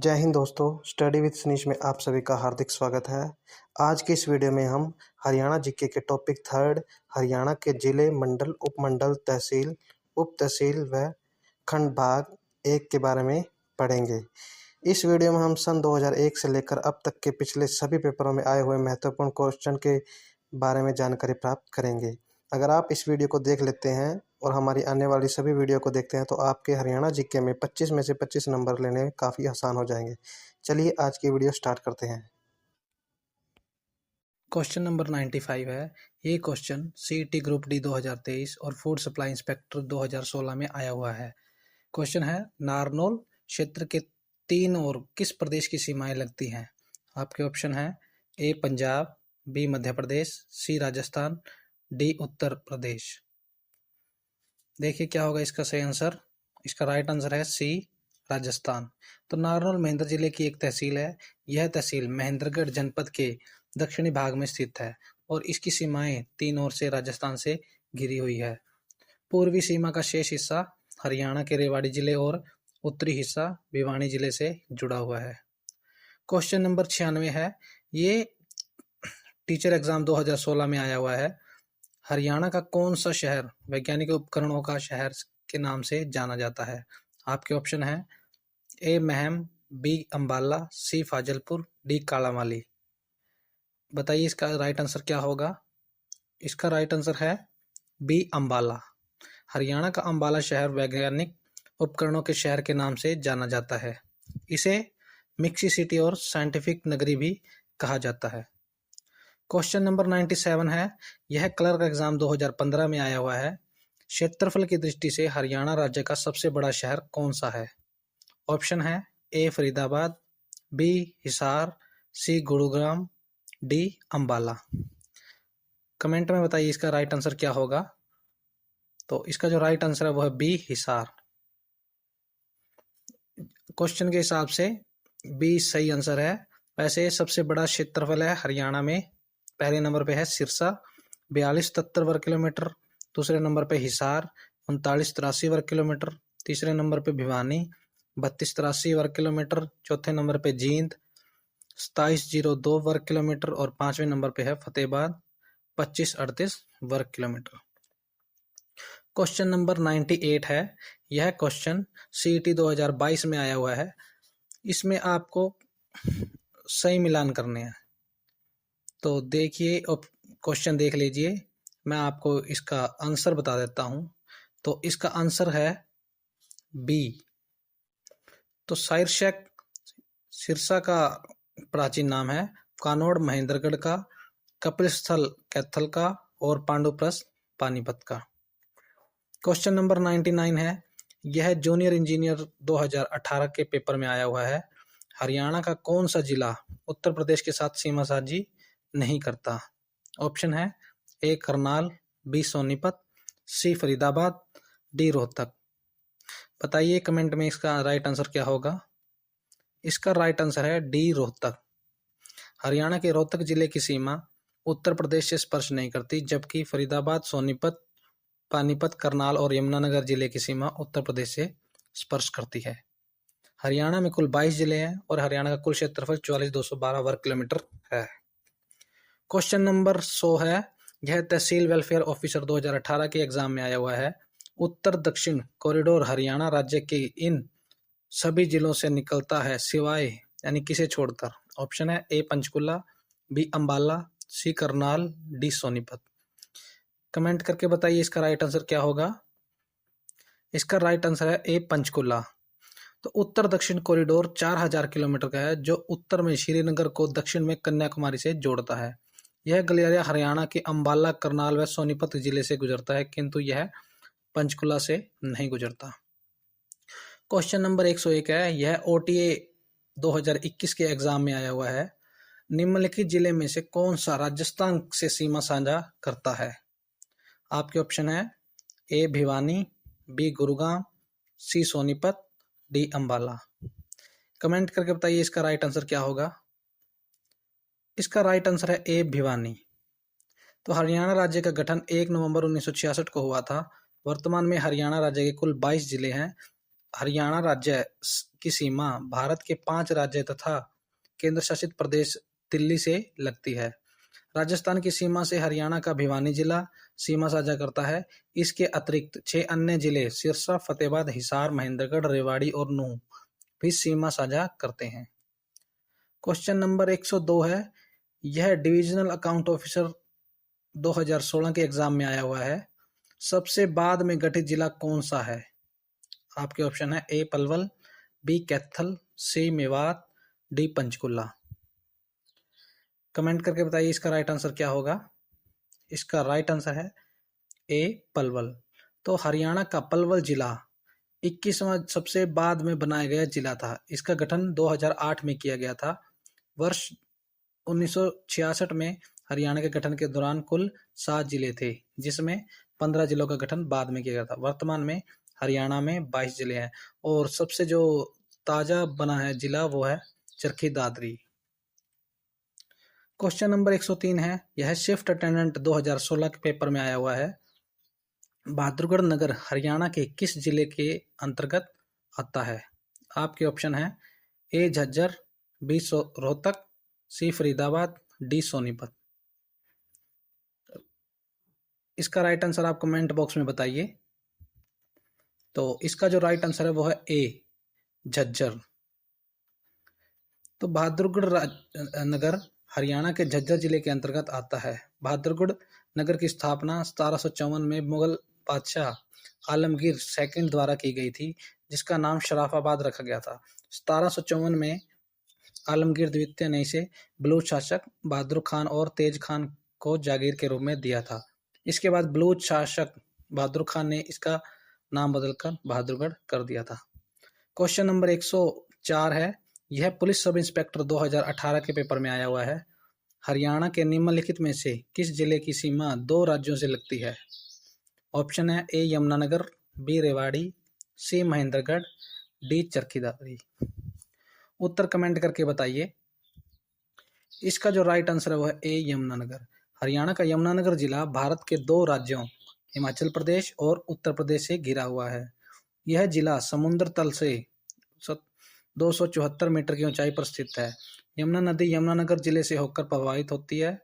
जय हिंद दोस्तों, study with Sunish में आप सभी का हार्दिक स्वागत है। आज की इस वीडियो में हम हरियाणा जीके के टॉपिक थर्ड हरियाणा के जिले, मंडल, उपमंडल, तहसील, उप तहसील व खंड भाग 1 के बारे में पढ़ेंगे। इस वीडियो में हम सन 2001 से लेकर अब तक के पिछले सभी पेपरों में आए हुए महत्वपूर्ण क्वेश्चन के बारे में जानकारी प्राप्त करेंगे। अगर आप इस वीडियो को देख लेते हैं और हमारी आने वाली सभी वीडियो को देखते हैं तो आपके हरियाणा जीके में 25 में से 25 नंबर लेने काफ़ी आसान हो जाएंगे। चलिए आज की वीडियो स्टार्ट करते हैं। क्वेश्चन नंबर 95 है। ये क्वेश्चन सीईटी ग्रुप डी 2023 और फूड सप्लाई इंस्पेक्टर 2016 में आया हुआ है। क्वेश्चन है, नारनौल क्षेत्र के 3 और किस प्रदेश की सीमाएं लगती हैं? आपके ऑप्शन है ए पंजाब, बी मध्य प्रदेश, सी राजस्थान, डी उत्तर प्रदेश। देखिए क्या होगा इसका सही आंसर। इसका राइट आंसर है सी राजस्थान। तो नारनौल महेंद्र जिले की एक तहसील है। यह तहसील महेंद्रगढ़ जनपद के दक्षिणी भाग में स्थित है और इसकी सीमाएं 3 ओर से राजस्थान से घिरी हुई है। पूर्वी सीमा का शेष हिस्सा हरियाणा के रेवाड़ी जिले और उत्तरी हिस्सा भिवानी जिले से जुड़ा हुआ है। क्वेश्चन नंबर 96 है। ये टीचर एग्जाम 2016 में आया हुआ है। हरियाणा का कौन सा शहर वैज्ञानिक उपकरणों का शहर के नाम से जाना जाता है? आपके ऑप्शन है ए महम, बी अंबाला, सी फाजलपुर, डी कालांवाली। बताइए इसका राइट आंसर क्या होगा। इसका राइट आंसर है बी अंबाला। हरियाणा का अंबाला शहर वैज्ञानिक उपकरणों के शहर के नाम से जाना जाता है। इसे मिक्सी सिटी और साइंटिफिक नगरी भी कहा जाता है। क्वेश्चन नंबर 97 है। यह क्लर्क एग्जाम 2015 में आया हुआ है। क्षेत्रफल की दृष्टि से हरियाणा राज्य का सबसे बड़ा शहर कौन सा है? ऑप्शन है ए फरीदाबाद, बी हिसार, सी गुरुग्राम, डी अंबाला। कमेंट में बताइए इसका राइट आंसर क्या होगा। तो इसका जो राइट आंसर है वो है बी हिसार। क्वेश्चन के हिसाब से बी सही आंसर है। वैसे सबसे बड़ा क्षेत्रफल है हरियाणा में। पहले नंबर पे है सिरसा 4273 वर्ग किलोमीटर, दूसरे नंबर पे हिसार 3983 वर्ग किलोमीटर, तीसरे नंबर पे भिवानी 3283 वर्ग किलोमीटर, चौथे नंबर पे जींद 2702 वर्ग किलोमीटर और 5वें नंबर पे है फतेहाबाद 2538 वर्ग किलोमीटर। क्वेश्चन नंबर 98 है। यह क्वेश्चन सीईटी 2022 में आया हुआ है। इसमें आपको सही मिलान करने हैं। तो देखिए क्वेश्चन देख लीजिए, मैं आपको इसका आंसर बता देता हूं। तो इसका आंसर है बी। तो साइरशैक सिरसा का प्राचीन नाम है, कानोड़ महेंद्रगढ़ का, कपिल स्थल कैथल का और पांडुप्रस्थ पानीपत का। क्वेश्चन नंबर 99 है। यह जूनियर इंजीनियर 2018 के पेपर में आया हुआ है। हरियाणा का कौन सा जिला उत्तर प्रदेश के साथ सीमा साझी नहीं करता? ऑप्शन है ए करनाल, बी सोनीपत, सी फरीदाबाद, डी रोहतक। बताइए कमेंट में इसका राइट आंसर क्या होगा। इसका राइट आंसर है डी रोहतक। हरियाणा के रोहतक जिले की सीमा उत्तर प्रदेश से स्पर्श नहीं करती, जबकि फरीदाबाद, सोनीपत, पानीपत, करनाल और यमुनानगर जिले की सीमा उत्तर प्रदेश से स्पर्श करती है। हरियाणा में कुल 22 जिले हैं और हरियाणा का कुल क्षेत्रफल 44,212 वर्ग किलोमीटर है। क्वेश्चन नंबर 100 है। यह तहसील वेलफेयर ऑफिसर 2018 के एग्जाम में आया हुआ है। उत्तर दक्षिण कॉरिडोर हरियाणा राज्य के इन सभी जिलों से निकलता है सिवाय यानी किसे छोड़कर? ऑप्शन है ए पंचकुला, बी अंबाला, सी करनाल, डी सोनीपत। कमेंट करके बताइए इसका राइट आंसर क्या होगा। इसका राइट आंसर है ए पंचकुला। तो उत्तर दक्षिण कॉरिडोर 4000 किलोमीटर का है, जो उत्तर में श्रीनगर को दक्षिण में कन्याकुमारी से जोड़ता है। यह गलियारा हरियाणा के अंबाला, करनाल व सोनीपत जिले से गुजरता है, किंतु यह पंचकुला से नहीं गुजरता। क्वेश्चन नंबर 101 है। यह ओटीए 2021 के एग्जाम में आया हुआ है। निम्नलिखित जिले में से कौन सा राजस्थान से सीमा साझा करता है? आपके ऑप्शन है ए भिवानी, बी गुरुग्राम, सी सोनीपत, डी अंबाला। कमेंट करके बताइए इसका राइट आंसर क्या होगा। इसका राइट आंसर है ए भिवानी। तो हरियाणा राज्य का गठन 1 नवंबर 1966 को हुआ था। वर्तमान में हरियाणा राज्य के कुल 22 जिले हैं। हरियाणा राज्य की सीमा भारत के 5 राज्य तथा केंद्र शासित प्रदेश दिल्ली से लगती है। राजस्थान की सीमा से हरियाणा का भिवानी जिला सीमा साझा करता है। इसके अतिरिक्त 6 अन्य जिले सिरसा, फतेहाबाद, हिसार, महेंद्रगढ़, रेवाड़ी और नूंह भी सीमा साझा करते हैं। क्वेश्चन नंबर 102 है, यह डिविजनल अकाउंट ऑफिसर 2016 के एग्जाम में आया हुआ है। सबसे बाद में गठित जिला कौन सा है? आपके ऑप्शन है ए पलवल, बी कैथल, सी मेवात, डी पंचकुला। कमेंट करके बताइए इसका राइट आंसर क्या होगा। इसका राइट आंसर है ए पलवल। तो हरियाणा का पलवल जिला 21वां सबसे बाद में बनाया गया जिला था। इसका गठन 2008 में किया गया था। वर्ष 1966 में हरियाणा के गठन के दौरान कुल 7 जिले थे, जिसमें 15 जिलों का गठन बाद में किया गया था। वर्तमान में हरियाणा में 22 जिले हैं और सबसे जो ताजा बना है जिला वो है चरखी दादरी। क्वेश्चन नंबर 103 है, यह शिफ्ट अटेंडेंट 2016 के पेपर में आया हुआ है। बहादुरगढ़ नगर हरियाणा के किस जिले के अंतर्गत आता है? आपके ऑप्शन है ए झज्जर, बी रोहतक, सी फरीदाबाद, डी सोनीपत। इसका राइट आंसर आप कमेंट बॉक्स में बताइए। तो इसका जो राइट आंसर है वो है ए झज्जर। तो बहादुरगढ़ नगर हरियाणा के झज्जर जिले के अंतर्गत आता है। बहादुरगढ़ नगर की स्थापना 1754 में मुगल बादशाह आलमगीर सेकंड द्वारा की गई थी, जिसका नाम शराफाबाद रखा गया था। 1754 में आलमगीर द्वितीय ने इसे बलूच शासक बहादुर खान और तेज खान को जागीर के रूप में दिया था। इसके बाद बलूच शासक बहादुर खान ने इसका नाम बदलकर बहादुरगढ़ कर दिया था। क्वेश्चन नंबर 104 है, यह पुलिस सब इंस्पेक्टर 2018 के पेपर में आया हुआ है। हरियाणा के निम्नलिखित में से किस जिले की सीमा 2 राज्यों से लगती है? ऑप्शन है ए यमुनानगर, बी रेवाड़ी, सी महेंद्रगढ़, डी चरखी दादरी। उत्तर कमेंट करके बताइए। इसका जो राइट आंसर है वो है ए यमुनानगर। हरियाणा का यमुनानगर जिला भारत के 2 राज्यों हिमाचल प्रदेश और उत्तर प्रदेश से घिरा हुआ है। यह जिला समुद्र तल से 274 मीटर की ऊंचाई पर स्थित है। यमुना नदी यमुनानगर जिले से होकर प्रवाहित होती है।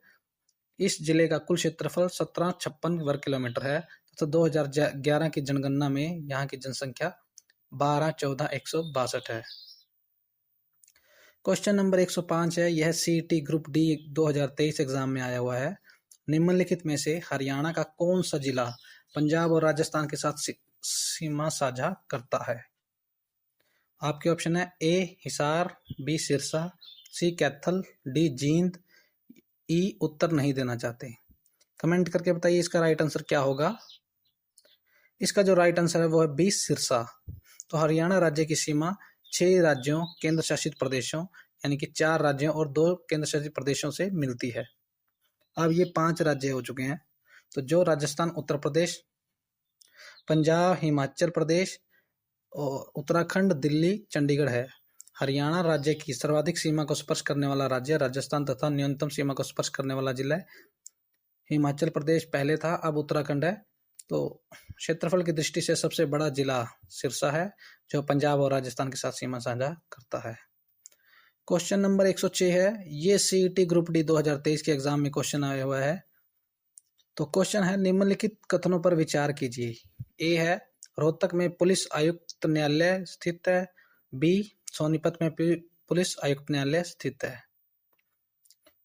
इस जिले का कुल क्षेत्रफल 1756 वर्ग किलोमीटर है तथा 2011 की जनगणना में यहाँ की जनसंख्या 12,14,162 है। क्वेश्चन नंबर 105 है, यह सीईटी ग्रुप डी 2023 एग्जाम में आया हुआ है। निम्नलिखित में से हरियाणा का कौन सा जिला पंजाब और राजस्थान के साथ सीमा साझा करता है? आपके ऑप्शन है ए हिसार, बी सिरसा, सी कैथल, डी जींद, ई उत्तर नहीं देना चाहते। कमेंट करके बताइए इसका राइट आंसर क्या होगा। इसका जो राइट आंसर है वो है बी सिरसा। तो हरियाणा राज्य की सीमा 6 राज्यों केंद्र शासित प्रदेशों यानी कि 4 राज्यों और 2 केंद्र शासित प्रदेशों से मिलती है। अब ये 5 राज्य हो चुके हैं। तो जो राजस्थान, उत्तर प्रदेश, पंजाब, हिमाचल प्रदेश, उत्तराखंड, दिल्ली, चंडीगढ़ है। हरियाणा राज्य की सर्वाधिक सीमा को स्पर्श करने वाला राज्य राजस्थान तथा न्यूनतम सीमा को स्पर्श करने वाला जिला है हिमाचल प्रदेश पहले था, अब उत्तराखंड है। तो क्षेत्रफल की दृष्टि से सबसे बड़ा जिला सिरसा है, जो पंजाब और राजस्थान के साथ सीमा साझा करता है। क्वेश्चन नंबर 106 है, ये सीईटी ग्रुप डी 2023 के एग्जाम में क्वेश्चन आया हुआ है। तो क्वेश्चन है, निम्नलिखित कथनों पर विचार कीजिए। ए है रोहतक में पुलिस आयुक्त न्यायालय स्थित है, बी सोनीपत में पुलिस आयुक्त न्यायालय स्थित है।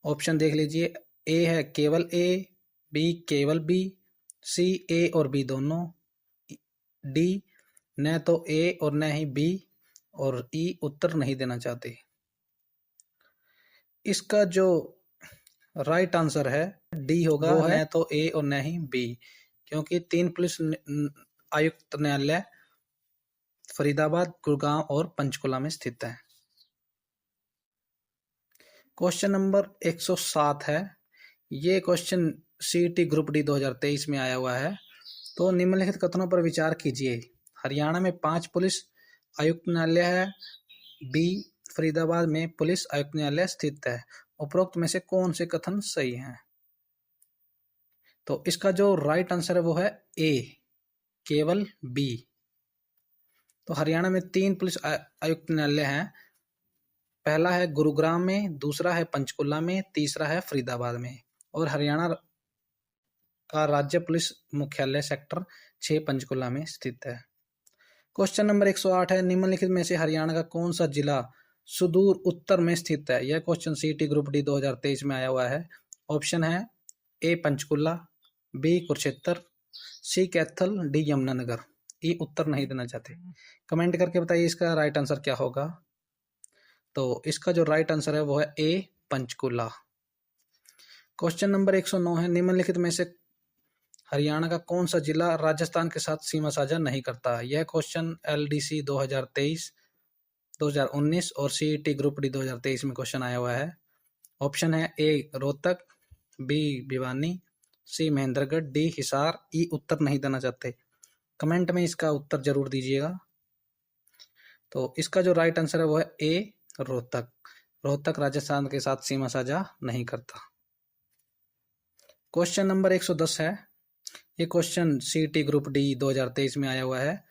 ऑप्शन देख लीजिए। ए है केवल ए, बी केवल बी, सी ए और बी दोनों, डी न तो ए और न ही बी, और ई उत्तर नहीं देना चाहते। इसका जो राइट आंसर है डी होगा, वो है न तो ए और न ही बी, क्योंकि 3 पुलिस आयुक्त न्यायालय फरीदाबाद, गुड़गांव और पंचकुला में स्थित है। क्वेश्चन नंबर 107 है, ये क्वेश्चन सीईटी ग्रुप डी 2023 में आया हुआ है। तो निम्नलिखित कथनों पर विचार कीजिए। हरियाणा में 5 पुलिस आयुक्त न्यायालय है, बी फरीदाबाद में पुलिस आयुक्त न्यायालय स्थित है। उपरोक्त में से कौन से कथन सही हैं? तो इसका जो राइट आंसर है वो है ए केवल बी। तो हरियाणा में 3 पुलिस आयुक्त न्यायालय हैं। पहला है गुरुग्राम में, दूसरा है पंचकुला में, तीसरा है फरीदाबाद में। और हरियाणा का राज्य पुलिस मुख्यालय सेक्टर 6 पंचकुला में स्थित है। क्वेश्चन नंबर 108 है, निम्नलिखित में से हरियाणा का कौन सा जिला सुदूर उत्तर में स्थित है? यह क्वेश्चन सीईटी ग्रुप डी 2023 में आया हुआ है। ऑप्शन है ए पंचकुला, बी कुरुक्षेत्र, सी कैथल, डी यमुनानगर। ई उत्तर नहीं देना चाहते, कमेंट करके बताइए इसका राइट आंसर क्या होगा। तो इसका जो राइट आंसर है वो है ए पंचकुला। क्वेश्चन नंबर 109 है, निम्नलिखित में से हरियाणा का कौन सा जिला राजस्थान के साथ सीमा साझा नहीं करता? यह क्वेश्चन एलडीसी 2023, 2019 और सीईटी ग्रुप डी 2023 में क्वेश्चन आया हुआ है। ऑप्शन है ए रोहतक, बी भिवानी, सी महेंद्रगढ़, डी हिसार। ई उत्तर नहीं देना चाहते, कमेंट में इसका उत्तर जरूर दीजिएगा। तो इसका जो राइट आंसर है वो है ए रोहतक। रोहतक राजस्थान के साथ सीमा साझा नहीं करता। क्वेश्चन नंबर 110 है, ये क्वेश्चन सीईटी ग्रुप डी 2023 में आया हुआ है।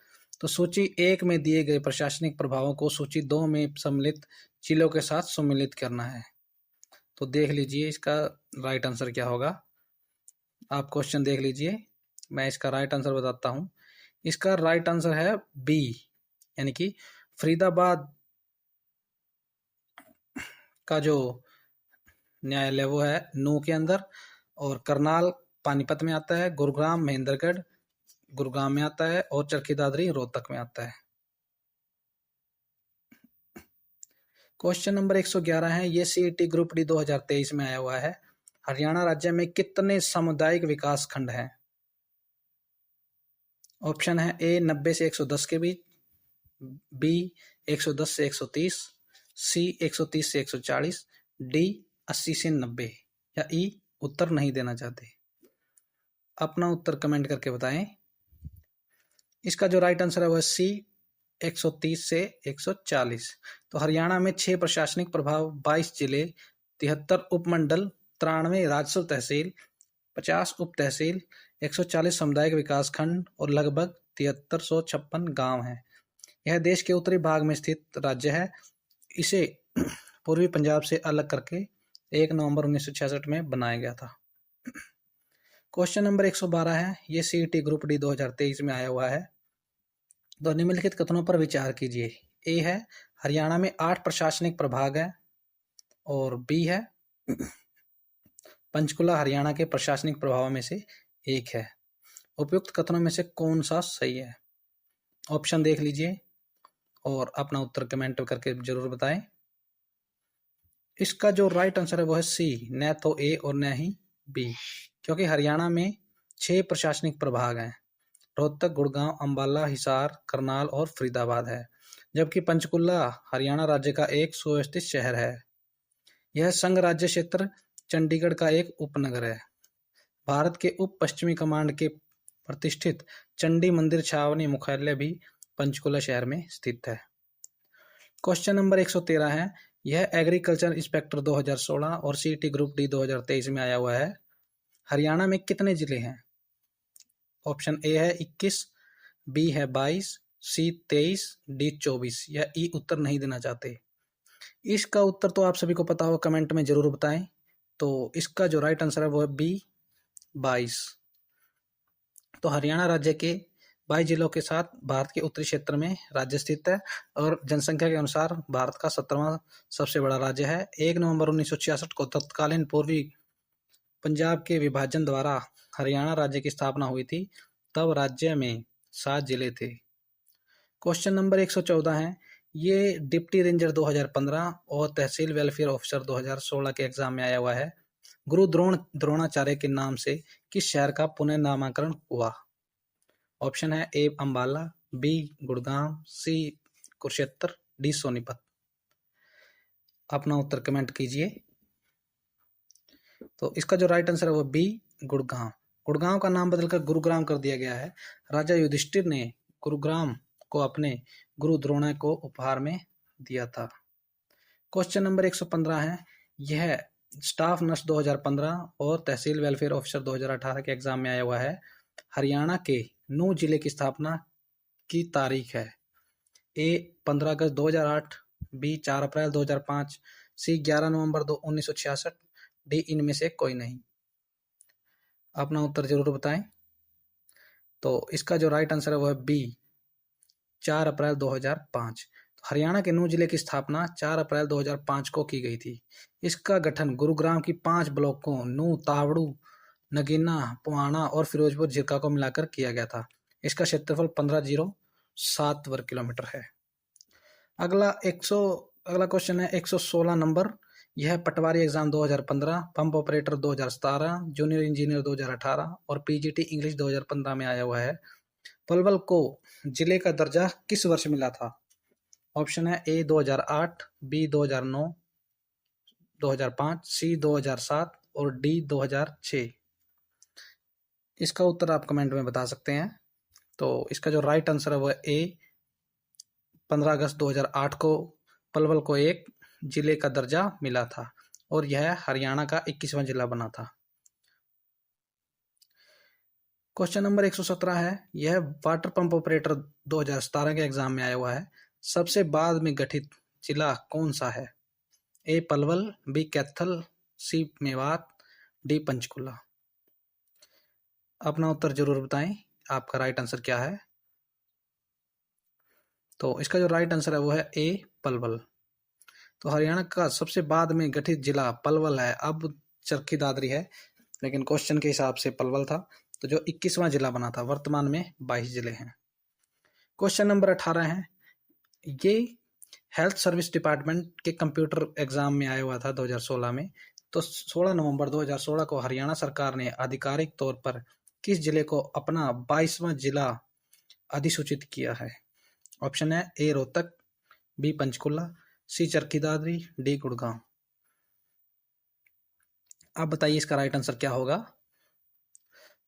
तो सूची 1 में दिए गए प्रशासनिक प्रभावों को सूची 2 में सम्मिलित जिलों के साथ सम्मिलित करना है। तो देख लीजिए इसका राइट आंसर क्या होगा। आप क्वेश्चन देख लीजिए, मैं इसका राइट आंसर बताता हूं। इसका राइट आंसर है बी, यानी कि फरीदाबाद का जो न्यायालय वो है नू के अंदर, और करनाल पानीपत में आता है, गुरुग्राम महेंद्रगढ़ गुरुग्राम में आता है, और चरखी दादरी रोहतक में आता है। क्वेश्चन नंबर 111 है, ये सीईटी ग्रुप डी 2023 में आया हुआ है। हरियाणा राज्य में कितने सामुदायिक विकास खंड हैं? ऑप्शन है ए 90 से 110 के बीच, बी 110 से 130, सी 130 से 140, डी 80 से 90, या ई उत्तर नहीं देना चाहते। अपना उत्तर कमेंट करके बताएं। इसका जो राइट आंसर है वह सी 130 से 140। तो हरियाणा में 6 प्रशासनिक प्रभाग, 22 जिले, 73 उपमंडल, 93 राजस्व तहसील, 50 उप तहसील, 140 सामुदायिक विकास खंड और लगभग 7356 गांव हैं। यह देश के उत्तरी भाग में स्थित राज्य है। इसे पूर्वी पंजाब से अलग करके 1 नवंबर 1966 में बनाया गया था। क्वेश्चन नंबर 112 है, ये सीईटी ग्रुप डी 2023 में आया हुआ है। तो निम्नलिखित कथनों पर विचार कीजिए। ए है हरियाणा में 8 प्रशासनिक प्रभाग है, और बी है पंचकुला हरियाणा के प्रशासनिक प्रभावों में से एक है। उपयुक्त कथनों में से कौन सा सही है? ऑप्शन देख लीजिए और अपना उत्तर कमेंट करके जरूर बताएं। इसका जो राइट आंसर है वो है सी, न तो ए और न ही बी, क्योंकि हरियाणा में 6 प्रशासनिक प्रभाग हैं। रोहतक, गुड़गांव, अंबाला, हिसार, करनाल और फरीदाबाद है, जबकि पंचकुला हरियाणा राज्य का एक सुव्यवस्थित शहर है। यह संघ राज्य क्षेत्र चंडीगढ़ का एक उपनगर है। भारत के उप पश्चिमी कमांड के प्रतिष्ठित चंडी मंदिर छावनी मुख्यालय भी पंचकुला शहर में स्थित है। क्वेश्चन नंबर 113 है, यह एग्रीकल्चर इंस्पेक्टर 2016 और सीईटी ग्रुप डी 2023 में आया हुआ है। हरियाणा में कितने जिले हैं? ऑप्शन ए है 21, बी है 22, सी 23, डी 24, या ई उत्तर नहीं देना चाहते। इसका उत्तर तो आप सभी को पता होगा, कमेंट में जरूर बताएं। तो इसका जो राइट आंसर है वो है बी 22। तो हरियाणा राज्य के 22 जिलों के साथ भारत के उत्तरी क्षेत्र में राज्य स्थित है, और जनसंख्या के अनुसार भारत का 17वां सबसे बड़ा राज्य है। 1 नवंबर 1966 को तत्कालीन पूर्वी पंजाब के विभाजन द्वारा हरियाणा राज्य की स्थापना हुई थी। तब राज्य में 7 जिले थे। क्वेश्चन नंबर 114 है, ये डिप्टी रेंजर 2015 और तहसील वेलफेयर ऑफिसर 2016 के एग्जाम में आया हुआ है। गुरु द्रोणाचार्य के नाम से किस शहर का पुनः नामकरण हुआ? ऑप्शन है ए अंबाला, बी गुड़गांव, सी कुरुक्षेत्र, डी सोनीपत। अपना उत्तर कमेंट कीजिए। तो इसका जो राइट आंसर है वो बी गुड़गांव। गुड़गांव का नाम बदलकर गुरुग्राम कर दिया गया है। राजा युधिष्ठिर ने गुरुग्राम को अपने गुरु द्रोण को उपहार में दिया था। क्वेश्चन नंबर 115 है, यह स्टाफ नर्स 2015 और तहसील वेलफेयर ऑफिसर 2018 के एग्जाम में आया हुआ है। हरियाणा के नूह जिले की स्थापना की तारीख है। ए 15 अगस्त 2008, बी 4 अप्रैल 2005, सी 11 नवंबर 1966, डी इनमें से कोई नहीं। अपना उत्तर जरूर बताएं। तो इसका जो राइट आंसर है वो है बी 4 अप्रैल 2005। तो हरियाणा के नूंह जिले की स्थापना 4 अप्रैल 2005 को की गई थी। इसका गठन गुरुग्राम की 5 ब्लॉकों नूंह, तावड़ू, नगीना, पुहाना और फिरोजपुर झिरका को मिलाकर किया गया था। इसका क्षेत्रफल 15,007 वर्ग किलोमीटर है। अगला क्वेश्चन है 116 नंबर। यह patwari exam 2015, pump operator 2017, junior engineer 2018 और पीजीटी इंग्लिश 2015 में आया हुआ है। पलवल को जिले का दर्जा किस वर्ष मिला था? ऑप्शन है ए 2008, बी 2009, 2005, सी 2007 और डी 2006। इसका उत्तर आप कमेंट में बता सकते हैं। तो इसका जो राइट आंसर है वो है ए 15 अगस्त 2008 को पलवल को एक जिले का दर्जा मिला था और यह हरियाणा का 21वां जिला बना था। क्वेश्चन नंबर 117 है। यह वाटर पंप ऑपरेटर 2017 के एग्जाम में आया हुआ है। सबसे बाद में गठित जिला कौन सा है? ए पलवल, बी कैथल, सी मेवात, डी पंचकुला। अपना उत्तर जरूर बताएं, आपका राइट आंसर क्या है। तो इसका जो राइट आंसर है वो है ए पलवल। तो हरियाणा का सबसे बाद में गठित जिला पलवल है। अब चरखी दादरी है, लेकिन क्वेश्चन के हिसाब से पलवल था। तो जो 21वां जिला बना था, वर्तमान में 22 जिले हैं। क्वेश्चन नंबर 18 है। ये हेल्थ सर्विस डिपार्टमेंट के कंप्यूटर एग्जाम में आया हुआ था 2016 में। तो 16 नवंबर 2016 को हरियाणा सरकार ने आधिकारिक तौर पर किस जिले को अपना 22वां जिला अधिसूचित किया है? ऑप्शन है ए रोहतक, बी पंचकुला, सी चरखी दादरी, डी गुड़गांव। आप बताइए इसका राइट आंसर क्या होगा।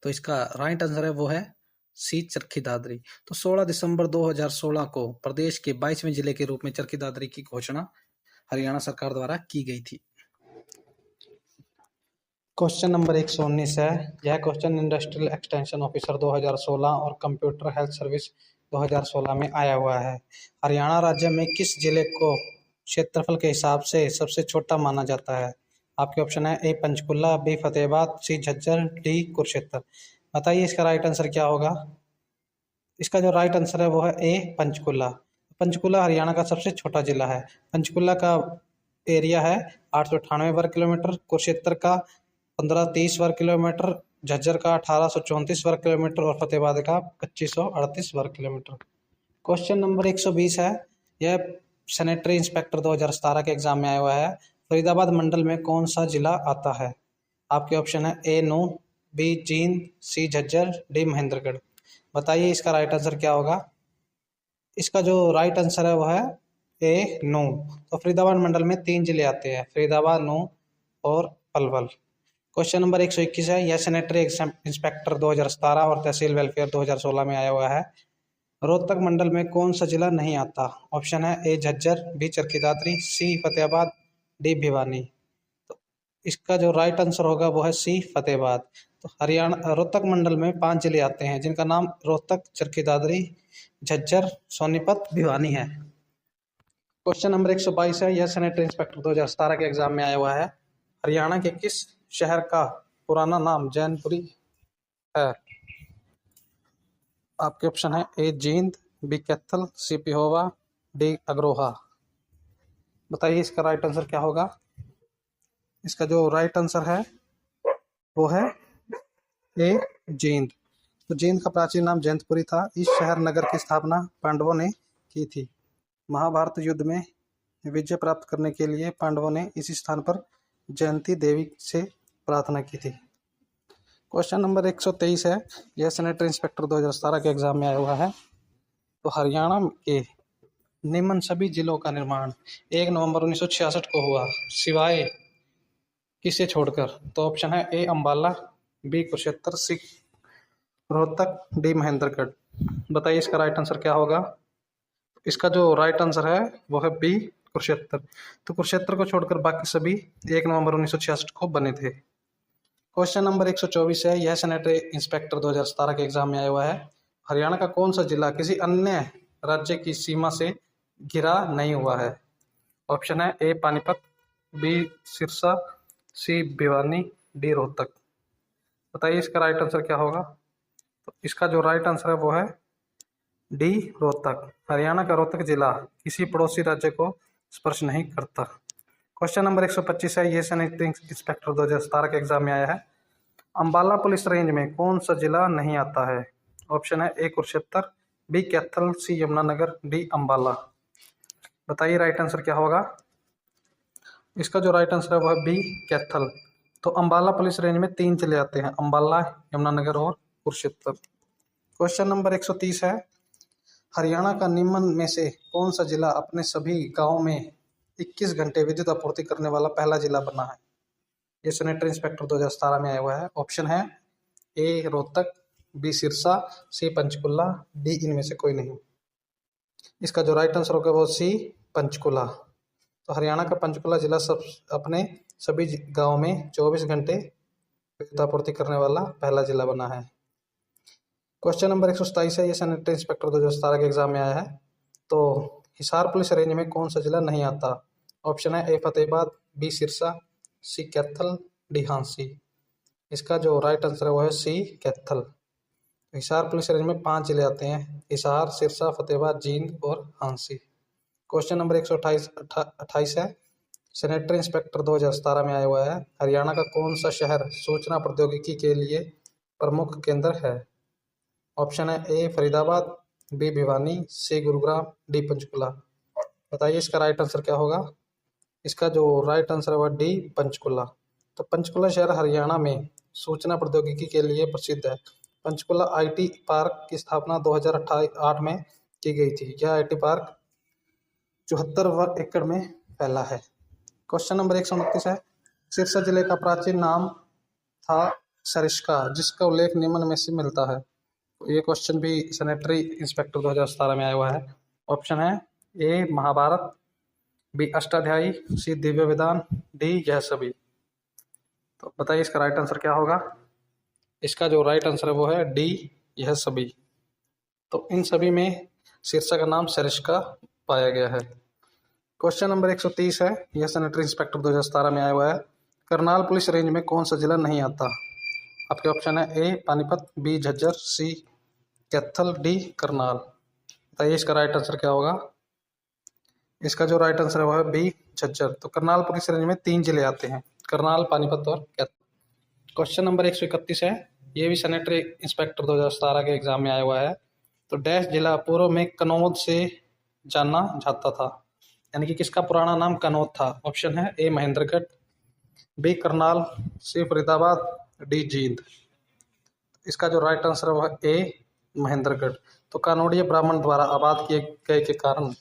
तो इसका राइट आंसर है वो है सी चरखी दादरी। तो 16 दिसंबर 2016 को प्रदेश के 22वें जिले के रूप में चरखी दादरी की घोषणा हरियाणा सरकार द्वारा की गई थी। क्वेश्चन नंबर 119 है। यह क्वेश्चन इंडस्ट्रियल एक्सटेंशन ऑफिसर 2016 और कंप्यूटर हेल्थ सर्विस 2016 में आया हुआ है। हरियाणा राज्य में किस जिले को क्षेत्रफल के हिसाब से सबसे छोटा माना जाता है? आपके ऑप्शन है ए पंचकुला, बी फतेहाबाद, सी झज्जर, डी कुरुक्षेत्र। बताइए इसका राइट आंसर क्या होगा। इसका जो राइट आंसर है वो है ए पंचकुला। पंचकुला हरियाणा का सबसे छोटा जिला है। पंचकुला का एरिया है 898 वर्ग किलोमीटर, कुरुक्षेत्र का 1530 वर्ग किलोमीटर, झज्जर का 1834 वर्ग किलोमीटर और फतेहाबाद का 2538 वर्ग किलोमीटर। क्वेश्चन नंबर 120 है। यह सैनिटरी इंस्पेक्टर 2017 के एग्जाम में आया हुआ है। फरीदाबाद मंडल में कौन सा जिला आता है? आपके ऑप्शन है ए नूंह, बी जींद, सी झज्जर, डी महेंद्रगढ़। बताइए इसका राइट आंसर क्या होगा। इसका जो राइट आंसर है वह है ए नूंह। तो फरीदाबाद मंडल में 3 जिले आते हैं, फरीदाबाद, नूंह और पलवल। क्वेश्चन नंबर 121 है। यह सैनिटरी इंस्पेक्टर 2017 और तहसील वेलफेयर 2016 में आया हुआ है। रोहतक मंडल में कौन सा जिला नहीं आता? ऑप्शन है ए झज्जर, बी चरखी दादरी, सी फतेहाबाद, डी भिवानी। तो इसका जो राइट आंसर होगा वो है सी फतेहाबाद। तो हरियाणा रोहतक मंडल में 5 जिले आते हैं, जिनका नाम रोहतक, चरखी दादरी, झज्जर, सोनीपत, भिवानी है। क्वेश्चन नंबर 122 है। यह सैनिटरी इंस्पेक्टर 2017 के एग्जाम में आया हुआ है। हरियाणा के किस शहर का पुराना नाम जैनपुरी है? आपके ऑप्शन है ए जींद, बी कैथल, सी पिहोवा, डी अग्रोहा। बताइए इसका राइट आंसर क्या होगा। इसका जो राइट आंसर है वो है ए जींद। तो जींद का प्राचीन नाम जैनपुरी था। इस शहर नगर की स्थापना पांडवों ने की थी। महाभारत युद्ध में विजय प्राप्त करने के लिए पांडवों ने इसी स्थान पर जयंती देवी से प्रार्थना की थी। क्वेश्चन नंबर 123 है। यह सैनिटरी इंस्पेक्टर 2017 के एग्जाम में आया हुआ है। तो हरियाणा के निम्न सभी जिलों का निर्माण 1 नवंबर 1966 को हुआ, सिवाय किसे छोड़कर? तो ऑप्शन है ए अंबाला, बी कुरुक्षेत्र, सी रोहतक, डी महेंद्रगढ़। बताइए इसका राइट आंसर क्या होगा। इसका जो राइट आंसर है वो है बी कुरुक्षेत्र। तो कुरुक्षेत्र को छोड़कर बाकी सभी 1 नवंबर 1966 को बने थे। क्वेश्चन नंबर 124 है। यह सैनिटरी इंस्पेक्टर 2017 के एग्जाम में आया हुआ है। हरियाणा का कौन सा जिला किसी अन्य राज्य की सीमा से घिरा नहीं हुआ है? ऑप्शन है ए पानीपत, बी सिरसा, सी भिवानी, डी रोहतक। बताइए इसका राइट आंसर क्या होगा। तो इसका जो राइट आंसर है वो है डी रोहतक। हरियाणा का रोहतक जिला किसी पड़ोसी राज्य को स्पर्श नहीं करता। क्वेश्चन नंबर 125 है, ये सैनिटरी इंस्पेक्टर 2017 के एग्जाम में आया है। अंबाला पुलिस रेंज में कौन सा जिला नहीं आता है? ऑप्शन है ए कुरुक्षेत्र, बी कैथल, सी यमुनानगर, डी अंबाला। बताइए राइट आंसर क्या होगा। इसका जो राइट आंसर है वो है बी कैथल। तो अंबाला पुलिस रेंज में 3 जिले आते हैं, अंबाला, यमुनानगर और कुरुक्षेत्र। क्वेश्चन नंबर 130 है, हरियाणा का निम्न में से कौन सा जिला अपने सभी गाँव में 21 घंटे विद्युत आपूर्ति करने वाला पहला जिला बना है? ये सैनिटरी इंस्पेक्टर 2017 में आया हुआ है। ऑप्शन है ए रोहतक, बी सिरसा, सी पंचकुला, डी इनमें से कोई नहीं। इसका जो राइट आंसर होगा वो सी पंचकुला। तो हरियाणा का पंचकुला जिला अपने सभी गाँव में 24 घंटे विद्युत आपूर्ति करने वाला पहला जिला बना है। क्वेश्चन नंबर 127 है, ये सैनिटरी इंस्पेक्टर 2017 के एग्जाम में आया है। तो हिसार पुलिस रेंज में कौन सा जिला नहीं आता? ऑप्शन है ए फतेहाबाद, बी सिरसा, सी कैथल, डी हांसी। इसका जो राइट आंसर है वो है सी कैथल। हिसार पुलिस रेंज में 5 जिले आते हैं, हिसार, सिरसा, फतेहाबाद, जींद और हांसी। क्वेश्चन नंबर 128 है, सैनिटरी इंस्पेक्टर 2017 में आया हुआ है। हरियाणा का कौन सा शहर सूचना प्रौद्योगिकी के लिए प्रमुख केंद्र है? ऑप्शन है ए फरीदाबाद, बी भिवानी, सी गुरुग्राम, डी पंचकुला। बताइए इसका राइट आंसर क्या होगा। इसका जो राइट आंसर है वह डी पंचकुला। तो पंचकुला शहर हरियाणा में सूचना प्रौद्योगिकी के लिए प्रसिद्ध है। पंचकुला आईटी पार्क की स्थापना 2008 में की गई थी। यह आईटी पार्क 74 वर्ग एकड़ में फैला है। क्वेश्चन नंबर 129 है, सिरसा जिले का प्राचीन नाम था सरिस्का, जिसका उल्लेख निम्न में से मिलता है। ये क्वेश्चन भी सैनिटरी इंस्पेक्टर 2017 में आया हुआ है। ऑप्शन है ए महाभारत, बी अष्टाध्यायी, सी दिव्य विधान, डी यह सभी। तो बताइए इसका राइट आंसर क्या होगा। इसका जो राइट आंसर है वो है डी यह सभी। तो इन सभी में सिरसा का नाम सरिस्का पाया गया है। क्वेश्चन नंबर 130 है, यह सैनिटरी इंस्पेक्टर 2017 में आया हुआ है। करनाल पुलिस रेंज में कौन सा जिला नहीं आता? आपके ऑप्शन है ए पानीपत, बी झज्जर, सी कैथल, डी करनाल। बताइए इसका राइट आंसर क्या होगा। इसका जो राइट आंसर है वो है बी झज्जर। तो करनाल पुलिस रेंज में 3 जिले आते हैं, करनाल, पानीपत और कैथल। क्वेश्चन नंबर 131 है, ये भी सैनिटरी इंस्पेक्टर 2017 के एग्जाम में आया हुआ है। तो डैश जिला पूर्व में कनौज से जाना जाता था, यानी कि किसका पुराना नाम कनौज था? ऑप्शन है ए महेंद्रगढ़, बी करनाल, सी फरीदाबाद, डी जींद। इसका जो राइट आंसर है वह ए महेंद्रगढ़। तो कानोड़िया ब्राह्मण द्वारा आबाद किए गए के कारण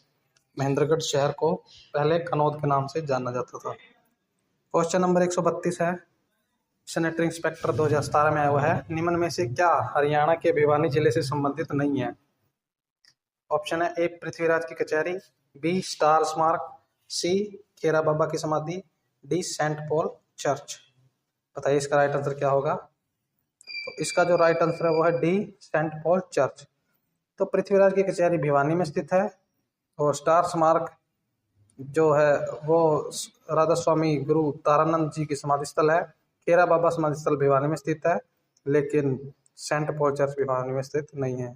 महेंद्रगढ़ शहर को पहले कनौज के नाम से जाना जाता था। क्वेश्चन नंबर 132 है, सैनिटरी इंस्पेक्टर 2017 में आया हुआ है। निम्न में से क्या हरियाणा के भिवानी जिले से संबंधित नहीं है? ऑप्शन है ए पृथ्वीराज की कचहरी, बी स्टार स्मारक, सी खेरा बाबा की समाधि, डी सेंट पॉल चर्च। बताइए इसका राइट आंसर क्या होगा। तो इसका जो राइट आंसर है वो है डी सेंट पॉल चर्च। तो पृथ्वीराज की कचहरी भिवानी में स्थित है और स्टार स्मारक जो है वो राधा स्वामी गुरु तारानंद जी की समाधि स्थल है। खेरा बाबा समाधि स्थल भिवानी में स्थित है, लेकिन सेंट पॉल चर्च भिवानी में स्थित नहीं है।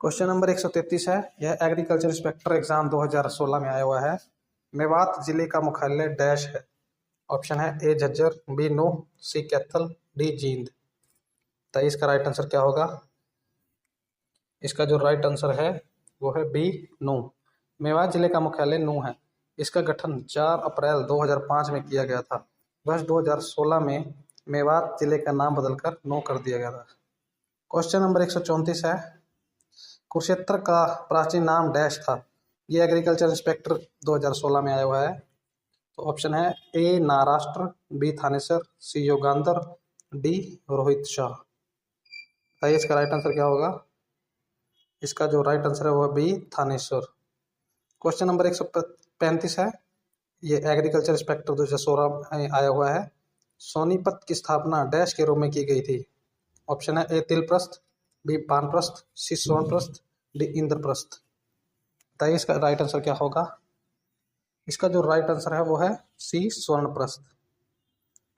क्वेश्चन नंबर 133 है, यह एग्रीकल्चर इंस्पेक्टर एग्जाम 2016 में आया हुआ है। मेवात जिले का मुख्यालय डैश है। ऑप्शन है ए झज्जर, बी नूह, सी कैथल, डी जींद। तो इसका राइट आंसर क्या होगा। इसका जो राइट आंसर है वो है बी नूह। मेवात जिले का मुख्यालय नूह है। इसका गठन 4 अप्रैल 2005 में किया गया था। वर्ष 2016 में मेवात जिले का नाम बदलकर नूह कर दिया गया था। क्वेश्चन नंबर 134 है, कुरुक्षेत्र का प्राचीन नाम डैश था। ये एग्रीकल्चर इंस्पेक्टर 2016 में आया हुआ है। तो ऑप्शन है ए महाराष्ट्र, बी थानेसर, सी योगांधर, डी रोहित शाह। बताइए इसका राइट आंसर क्या होगा। इसका जो राइट आंसर है वह बी थानेश्वर। क्वेश्चन नंबर 135 है, ये एग्रीकल्चर इंस्पेक्टर 2016 में आया हुआ है। सोनीपत की स्थापना डैश के रूप में की गई थी। ऑप्शन है ए तिलप्रस्थ, बी पानप्रस्थ, सी सोनप्रस्थ, डी इंद्रप्रस्थ। बताइए इसका राइट आंसर क्या होगा। इसका जो राइट आंसर है वो है सी स्वर्णप्रस्थ।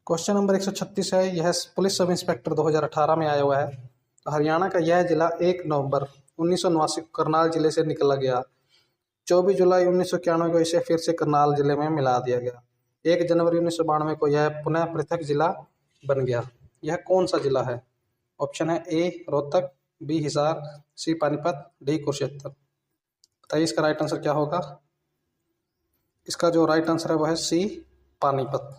क्वेश्चन नंबर 136 है, यह पुलिस सब इंस्पेक्टर 2018 में आया हुआ है। तो हरियाणा का यह जिला 1 नवंबर 1989 को करनाल जिले से निकला गया। 24 जुलाई 1991 को इसे फिर से करनाल जिले में मिला दिया गया। 1 जनवरी 1992 को यह पुनः पृथक जिला बन गया। यह कौन सा जिला है। ऑप्शन है ए रोहतक, बी हिसार, सी पानीपत, डी कुरुक्षेत्र। बताइए इसका राइट आंसर क्या होगा। इसका जो राइट आंसर है वो है सी पानीपत।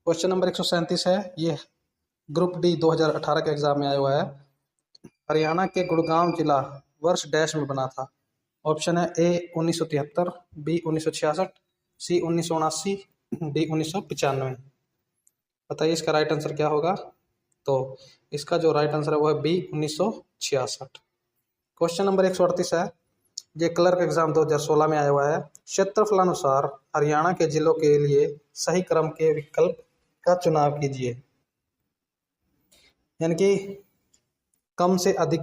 क्वेश्चन नंबर 137 है, ये ग्रुप डी 2018 के एग्जाम में आया हुआ है। हरियाणा के गुड़गांव जिला वर्ष डैश में बना था। ऑप्शन है ए 1973, बी 1966, सी 1979, डी 1995। बताइए इसका राइट आंसर क्या होगा। तो इसका जो राइट आंसर है वो है बी 1966। क्वेश्चन नंबर 138 है, ये क्लर्क एग्जाम 2016 में आया हुआ है। क्षेत्रफलानुसार हरियाणा के जिलों के लिए सही क्रम के विकल्प का चुनाव कीजिए। यानी कि कम से अधिक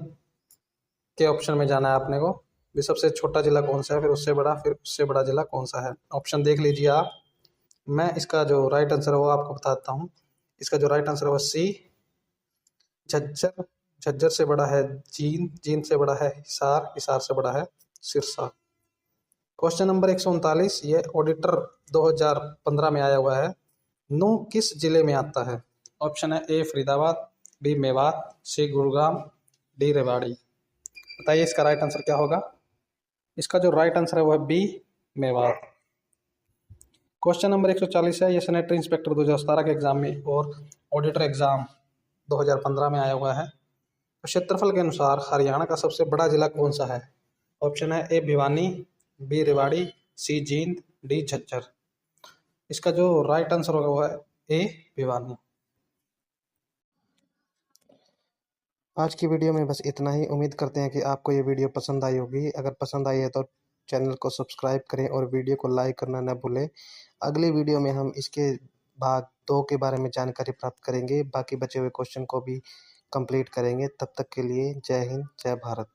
के ऑप्शन में जाना है आपने को भी। सबसे छोटा जिला कौन सा है, फिर उससे बड़ा, फिर उससे बड़ा जिला कौन सा है। ऑप्शन देख लीजिए आप। मैं इसका जो राइट आंसर है वो आपको बताता हूँ। इसका जो राइट आंसर है वो सी झज्जर, झज्जर से बड़ा है जींद, जींद से बड़ा है हिसार, हिसार से बड़ा है सिरसा। क्वेश्चन नंबर 139, ये ऑडिटर 2015 में आया हुआ है। नूंह किस जिले में आता है। ऑप्शन है ए फरीदाबाद, बी मेवात, सी गुड़गांव, डी रेवाड़ी। बताइए इसका राइट आंसर क्या होगा। इसका जो राइट आंसर है वो है बी मेवात। क्वेश्चन नंबर 140 है, ये सैनिटरी इंस्पेक्टर 2017 के एग्जाम में और ऑडिटर एग्जाम 2015 में आया हुआ है। तो क्षेत्रफल के अनुसार हरियाणा का सबसे बड़ा जिला कौन सा है। ऑप्शन है ए भिवानी, बी रेवाड़ी, सी जींद, डी झज्जर। इसका जो राइट आंसर होगा वो है ए भिवानी। आज की वीडियो में बस इतना ही। उम्मीद करते हैं कि आपको ये वीडियो पसंद आई होगी। अगर पसंद आई है तो चैनल को सब्सक्राइब करें और वीडियो को लाइक करना न भूलें। अगली वीडियो में हम इसके भाग 2 के बारे में जानकारी प्राप्त करेंगे। बाकी बचे हुए क्वेश्चन को भी कंप्लीट करेंगे। तब तक के लिए जय हिंद, जय भारत।